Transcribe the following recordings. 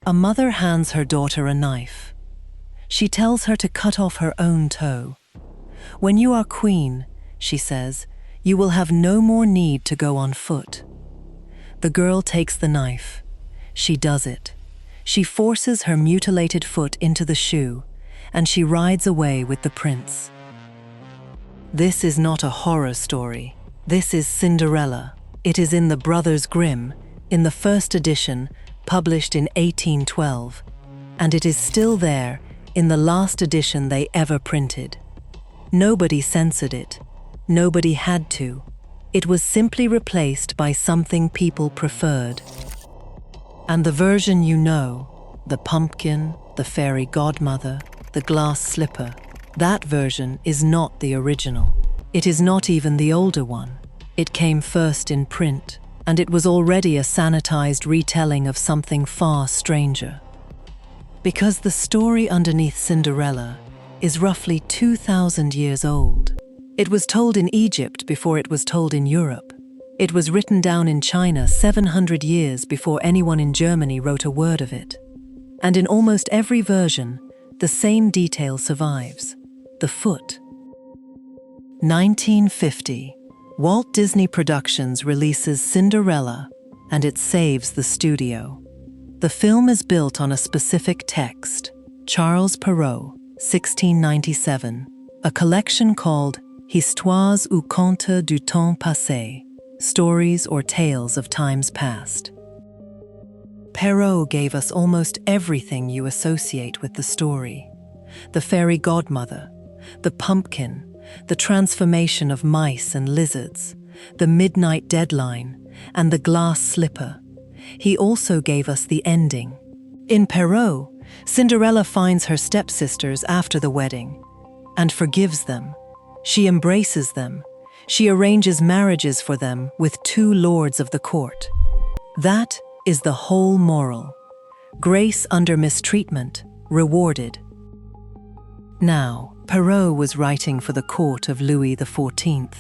A mother hands her daughter a knife. She tells her to cut off her own toe. "When you are queen," she says, "you will have no more need to go on foot." The girl takes the knife. She does it. She forces her mutilated foot into the shoe, and she rides away with the prince. This is not a horror story. This is Cinderella. It is in the Brothers Grimm, in the first edition, published in 1812, and it is still there in the last edition they ever printed. Nobody censored it. Nobody had to. It was simply replaced by something people preferred. And the version you know, the pumpkin, the fairy godmother, the glass slipper, that version is not the original. It is not even the older one. It came first in print, and it was already a sanitized retelling of something far stranger. Because the story underneath Cinderella is roughly 2,000 years old. It was told in Egypt before it was told in Europe. It was written down in China 700 years before anyone in Germany wrote a word of it. And in almost every version, the same detail survives: the foot. 1950. Walt Disney Productions releases Cinderella, and it saves the studio. The film is built on a specific text, Charles Perrault, 1697, a collection called Histoires ou contes du temps passé, stories or tales of times past. Perrault gave us almost everything you associate with the story: the fairy godmother, the pumpkin, the transformation of mice and lizards, the midnight deadline, and the glass slipper. He also gave us the ending. In Perrault, Cinderella finds her stepsisters after the wedding and forgives them. She embraces them. She arranges marriages for them with two lords of the court. That is the whole moral. Grace under mistreatment, rewarded. Now, Perrault was writing for the court of Louis XIV.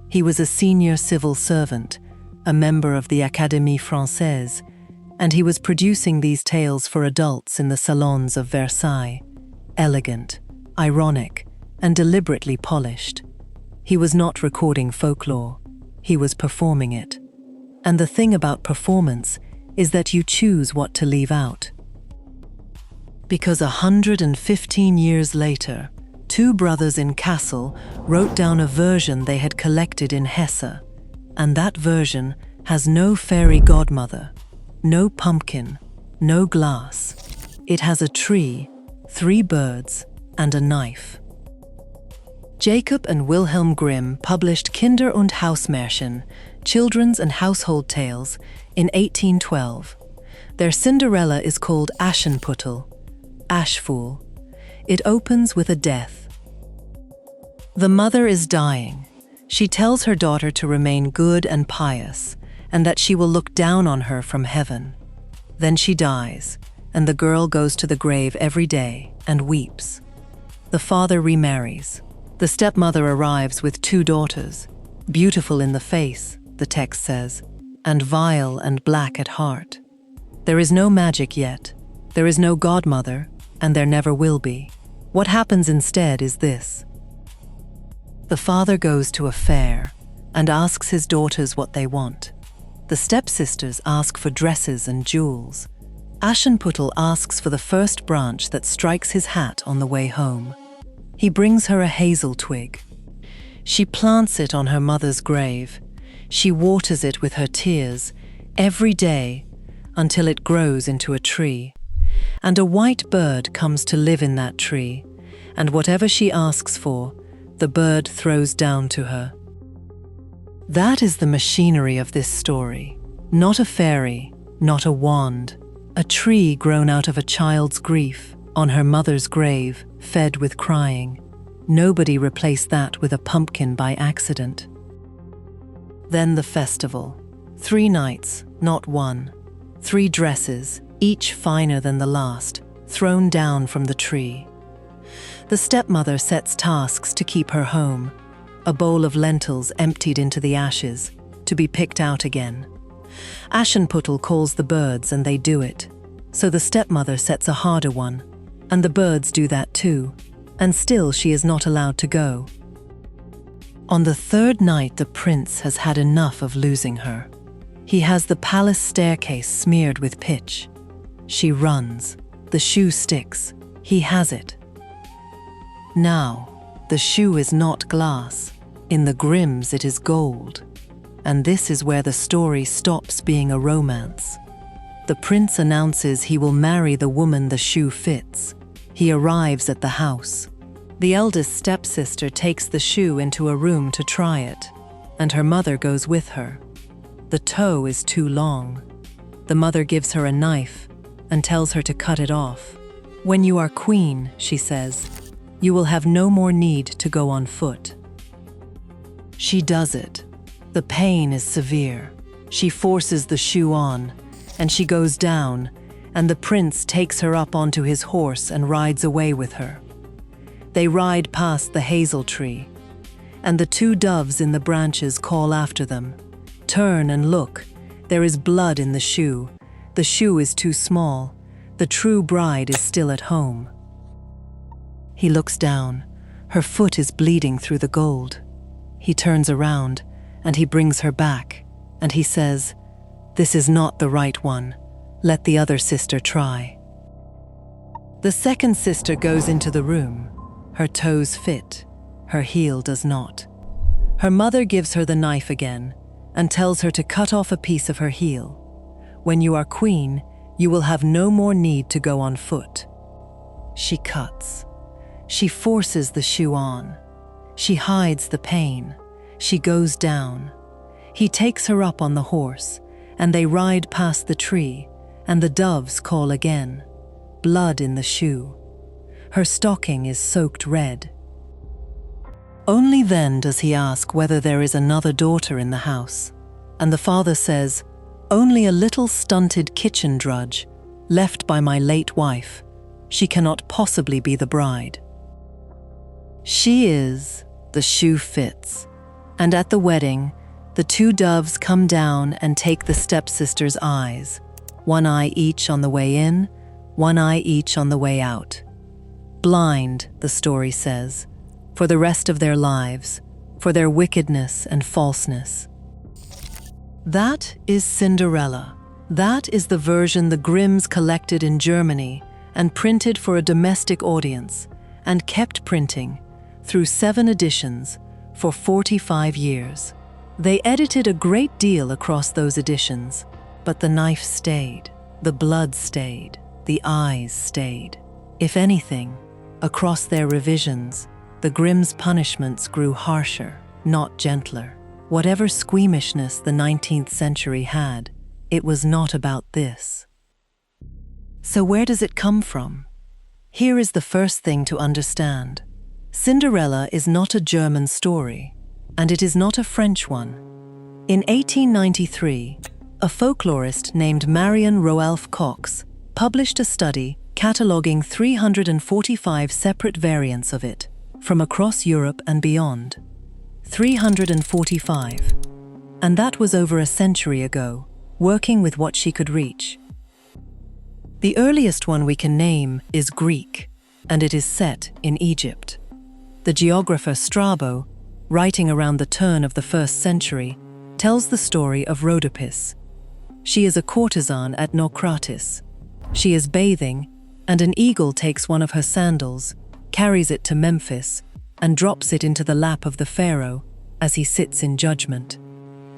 He was a senior civil servant, a member of the Académie Française, and he was producing these tales for adults in the salons of Versailles, elegant, ironic, and deliberately polished. He was not recording folklore, he was performing it. And the thing about performance is that you choose what to leave out. Because 115 years later, two brothers in Kassel wrote down a version they had collected in Hesse, and that version has no fairy godmother, no pumpkin, no glass. It has a tree, 3 birds, and a knife. Jacob and Wilhelm Grimm published Kinder- und Hausmärchen, children's and household tales, in 1812. Their Cinderella is called Aschenputtel, Ashfool. It opens with a death. The mother is dying. She tells her daughter to remain good and pious, and that she will look down on her from heaven. Then she dies, and the girl goes to the grave every day and weeps. The father remarries. The stepmother arrives with 2 daughters, beautiful in the face, the text says, and vile and black at heart. There is no magic yet. There is no godmother, and there never will be. What happens instead is this. The father goes to a fair and asks his daughters what they want. The stepsisters ask for dresses and jewels. Aschenputtel asks for the first branch that strikes his hat on the way home. He brings her a hazel twig. She plants it on her mother's grave. She waters it with her tears every day until it grows into a tree. And a white bird comes to live in that tree, and whatever she asks for, the bird throws down to her. That is the machinery of this story. Not a fairy, not a wand. A tree grown out of a child's grief, on her mother's grave, fed with crying. Nobody replaced that with a pumpkin by accident. Then the festival. 3 nights, not 1. 3 dresses, each finer than the last, thrown down from the tree. The stepmother sets tasks to keep her home. A bowl of lentils emptied into the ashes, to be picked out again. Aschenputtel calls the birds and they do it. So the stepmother sets a harder one, and the birds do that too, and still she is not allowed to go. On the third night, the prince has had enough of losing her. He has the palace staircase smeared with pitch. She runs. The shoe sticks. He has it. Now, the shoe is not glass. In the Grimms, it is gold. And this is where the story stops being a romance. The prince announces he will marry the woman the shoe fits. He arrives at the house. The eldest stepsister takes the shoe into a room to try it, and her mother goes with her. The toe is too long. The mother gives her a knife and tells her to cut it off. "When you are queen," she says, "you will have no more need to go on foot." She does it. The pain is severe. She forces the shoe on, and she goes down, and the prince takes her up onto his horse and rides away with her. They ride past the hazel tree, and the two doves in the branches call after them. "Turn and look. There is blood in the shoe. The shoe is too small. The true bride is still at home." He looks down. Her foot is bleeding through the gold. He turns around, and he brings her back, and he says, "This is not the right one. Let the other sister try." The second sister goes into the room. Her toes fit. Her heel does not. Her mother gives her the knife again and tells her to cut off a piece of her heel. "When you are queen, you will have no more need to go on foot." She cuts. She forces the shoe on. She hides the pain. She goes down. He takes her up on the horse, and they ride past the tree, and the doves call again. Blood in the shoe. Her stocking is soaked red. Only then does he ask whether there is another daughter in the house, and the father says, "Only a little stunted kitchen drudge, left by my late wife. She cannot possibly be the bride." She is. The shoe fits. And at the wedding, the two doves come down and take the stepsisters' eyes, one eye each on the way in, one eye each on the way out. Blind, the story says, for the rest of their lives, for their wickedness and falseness. That is Cinderella. That is the version the Grimms collected in Germany and printed for a domestic audience, and kept printing through 7 editions for 45 years. They edited a great deal across those editions, but the knife stayed, the blood stayed, the eyes stayed. If anything, across their revisions, the Grimm's punishments grew harsher, not gentler. Whatever squeamishness the 19th century had, it was not about this. So where does it come from? Here is the first thing to understand. Cinderella is not a German story, and it is not a French one. In 1893, a folklorist named Marion Roalf Cox published a study cataloguing 345 separate variants of it from across Europe and beyond. 345. And that was over a century ago, working with what she could reach. The earliest one we can name is Greek, and it is set in Egypt. The geographer Strabo, writing around the turn of the 1st century, tells the story of Rhodopis. She is a courtesan at Naucratis. She is bathing, and an eagle takes one of her sandals, carries it to Memphis, and drops it into the lap of the pharaoh as he sits in judgment.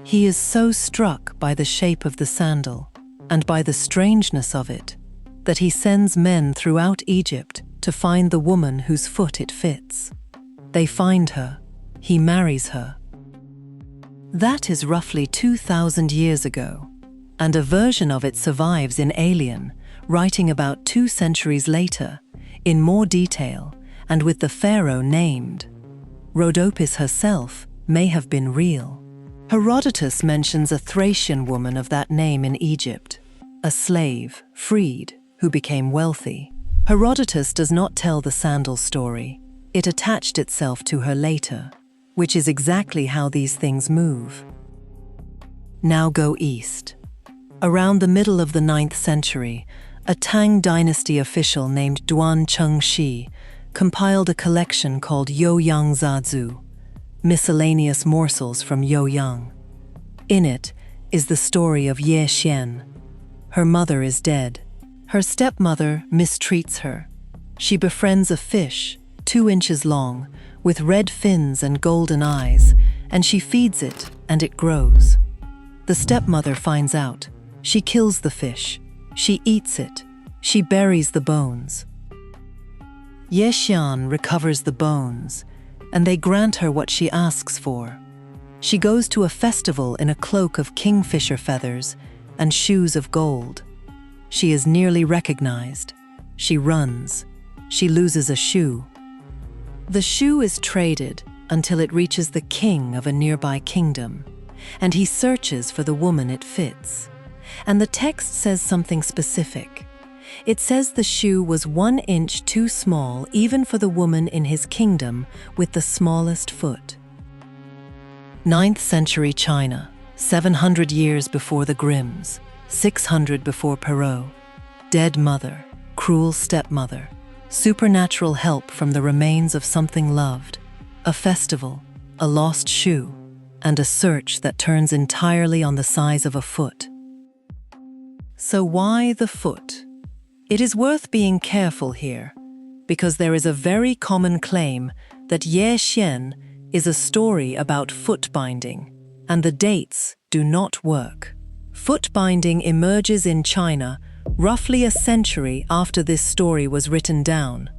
He is so struck by the shape of the sandal and by the strangeness of it that he sends men throughout Egypt to find the woman whose foot it fits. They find her. He marries her. That is roughly 2,000 years ago, and a version of it survives in Alien, writing about 2 centuries later, in more detail, and with the pharaoh named. Rhodopis herself may have been real. Herodotus mentions a Thracian woman of that name in Egypt, a slave, freed, who became wealthy. Herodotus does not tell the sandal story. It attached itself to her later, which is exactly how these things move. Now go east. Around the middle of the 9th century, a Tang dynasty official named Duan Chengxi compiled a collection called Youyang Zazu, miscellaneous morsels from Youyang. In it is the story of Ye Xian. Her mother is dead. Her stepmother mistreats her. She befriends a fish, 2 inches long, with red fins and golden eyes, and she feeds it, and it grows. The stepmother finds out. She kills the fish. She eats it. She buries the bones. Ye Xian recovers the bones, and they grant her what she asks for. She goes to a festival in a cloak of kingfisher feathers and shoes of gold. She is nearly recognized. She runs. She loses a shoe. The shoe is traded until it reaches the king of a nearby kingdom, and he searches for the woman it fits. And the text says something specific. It says the shoe was 1 inch too small even for the woman in his kingdom with the smallest foot. 9th century China, 700 years before the Grimms, 600 before Perrault. Dead mother, cruel stepmother, supernatural help from the remains of something loved, a festival, a lost shoe, and a search that turns entirely on the size of a foot. So why the foot? It is worth being careful here, because there is a very common claim that Ye Xian is a story about foot binding, and the dates do not work. Foot binding emerges in China roughly a century after this story was written down.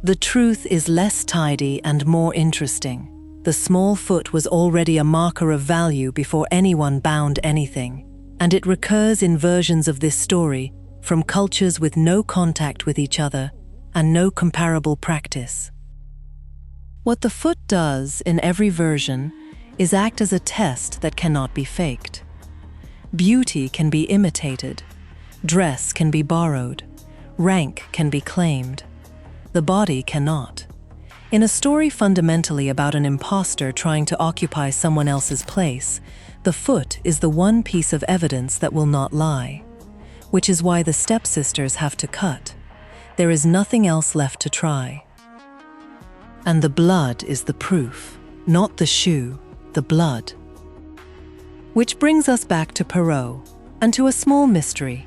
The truth is less tidy and more interesting. The small foot was already a marker of value before anyone bound anything, and it recurs in versions of this story from cultures with no contact with each other and no comparable practice. What the foot does in every version is act as a test that cannot be faked. Beauty can be imitated, dress can be borrowed, rank can be claimed. The body cannot. In a story fundamentally about an imposter trying to occupy someone else's place, the foot is the one piece of evidence that will not lie, which is why the stepsisters have to cut. There is nothing else left to try. And the blood is the proof, not the shoe, the blood. Which brings us back to Perrault, and to a small mystery.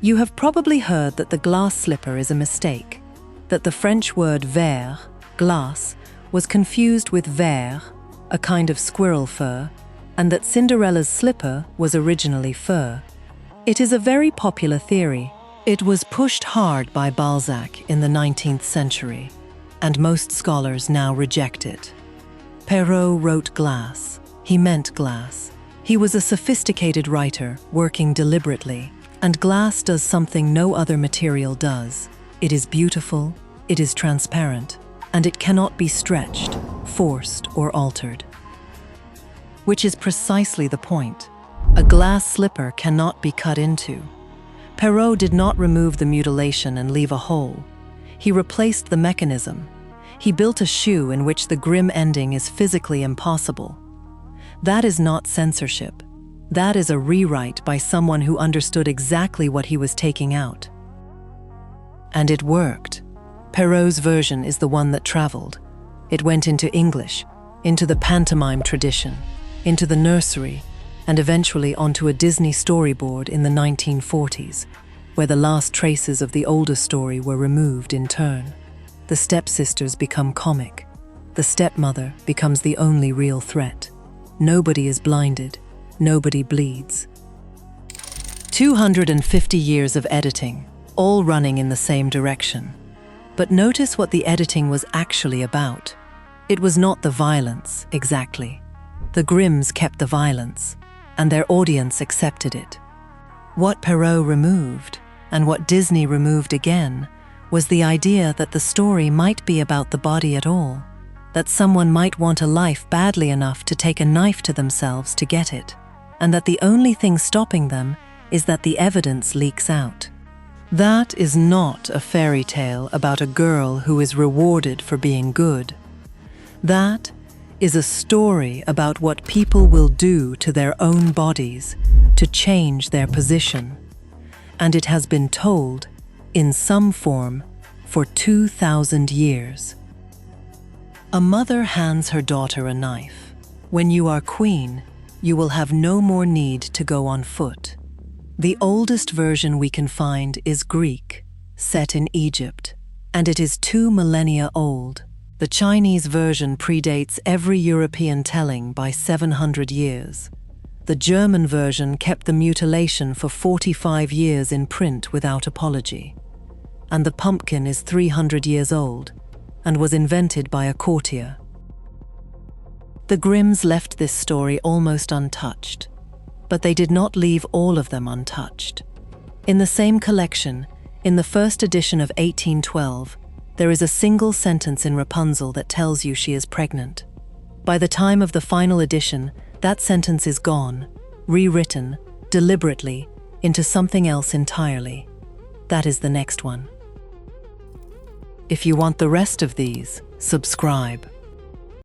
You have probably heard that the glass slipper is a mistake, that the French word verre, glass, was confused with vert, a kind of squirrel fur, and that Cinderella's slipper was originally fur. It is a very popular theory. It was pushed hard by Balzac in the 19th century, and most scholars now reject it. Perrault wrote glass. He meant glass. He was a sophisticated writer, working deliberately, and glass does something no other material does. It is beautiful, it is transparent, and it cannot be stretched, forced, or altered. Which is precisely the point. A glass slipper cannot be cut into. Perrault did not remove the mutilation and leave a hole. He replaced the mechanism. He built a shoe in which the Grimm ending is physically impossible. That is not censorship. That is a rewrite by someone who understood exactly what he was taking out. And it worked. Perrault's version is the one that traveled. It went into English, into the pantomime tradition, into the nursery, and eventually onto a Disney storyboard in the 1940s, where the last traces of the older story were removed in turn. The stepsisters become comic. The stepmother becomes the only real threat. Nobody is blinded. Nobody bleeds. 250 years of editing, all running in the same direction. But notice what the editing was actually about. It was not the violence, exactly. The Grimms kept the violence, and their audience accepted it. What Perrault removed, and what Disney removed again, was the idea that the story might be about the body at all, that someone might want a life badly enough to take a knife to themselves to get it, and that the only thing stopping them is that the evidence leaks out. That is not a fairy tale about a girl who is rewarded for being good. That is a story about what people will do to their own bodies to change their position. And it has been told in some form, for 2,000 years. A mother hands her daughter a knife. When you are queen, you will have no more need to go on foot. The oldest version we can find is Greek, set in Egypt, and it is 2 millennia old. The Chinese version predates every European telling by 700 years. The German version kept the mutilation for 45 years in print without apology. And the pumpkin is 300 years old and was invented by a courtier. The Grimms left this story almost untouched, but they did not leave all of them untouched. In the same collection, in the first edition of 1812, there is a single sentence in Rapunzel that tells you she is pregnant. By the time of the final edition, that sentence is gone, rewritten, deliberately, into something else entirely. That is the next one. If you want the rest of these, subscribe.